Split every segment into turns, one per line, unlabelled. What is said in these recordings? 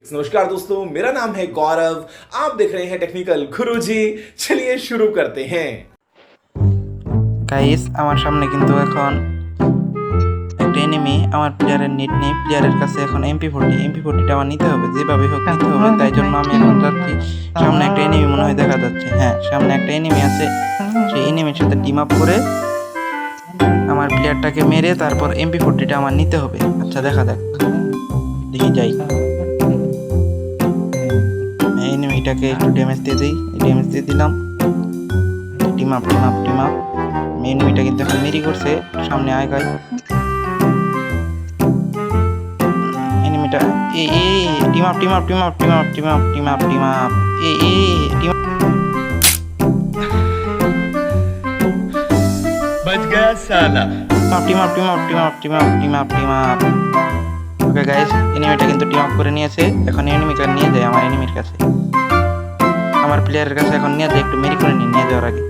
नमस्कार दोस्तों, मेरा नाम है गौरव। आप देख रहे हैं टेक्निकल गुरुजी। चलिए शुरू करते हैं।
গাইস আমার সামনে কিন্তু এখন একটা এনিমি, আমার প্লেয়ারের নেট নেই, প্লেয়ারের কাছে এখন এমপি40টা আমার নিতে হবে, যেভাবে হোক নিতে হবে। তাই জন্য আমি এখন যাচ্ছি। সামনে একটা এনিমি মনে হয় দেখা যাচ্ছে, হ্যাঁ সামনে একটা এনিমি আছে। সেই এনিমির সাথে টিম আপ করে আমার প্লেয়ারটাকে মেরে তারপর এমপি40টা আমার নিতে হবে। আচ্ছা দেখা যাক, দেখি যাই। এনিমিটাকে একটু ড্যামেজ দিয়ে দিই, ড্যামেজ দিয়ে দিলাম। টিম আপ এনিমিটা কিন্তু এখন মেরি করছে, সামনে আগায় এনিমিটা। টিম আপ
बच गया साला।
ওকে গাইস, এনিমিটা কিন্তু টিম আপ করে নিয়েছে। এখন এনিমিটা নিয়ে যায় আমার এনিমির কাছে, আমার প্লেয়ারের কাছে এখন নিয়ে যায়, একটু মেরি করে নিয়ে যাওয়ার আগে।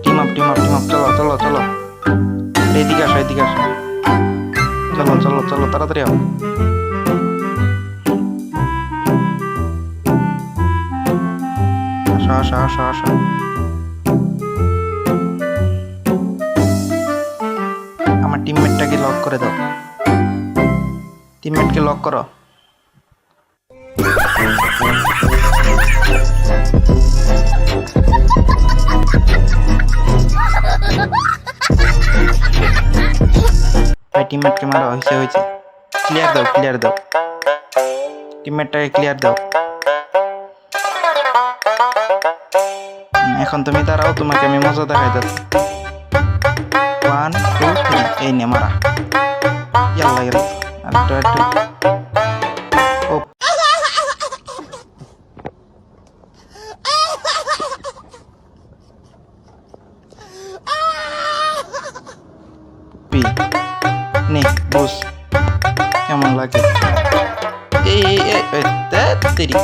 টিম আপ চলো এদিকে আসো চলো তাড়াতাড়ি আও। আসো। আমার টিমমেটটাকে লক করে দাও, টিমমেটকে লক করো। টিমমেটকে মারা হয়েছে। ক্লিয়ার দাও টিমমেটটাকে ক্লিয়ার দাও। এখন তুমি দাঁড়াও, তোমাকে আমি মজা দেখাই যাচ্ছি। 1 2 3 এই নে মারা। ইয়াল্লা আরেকটু ও পি নে বস, কেমন লাগে? এই তেরি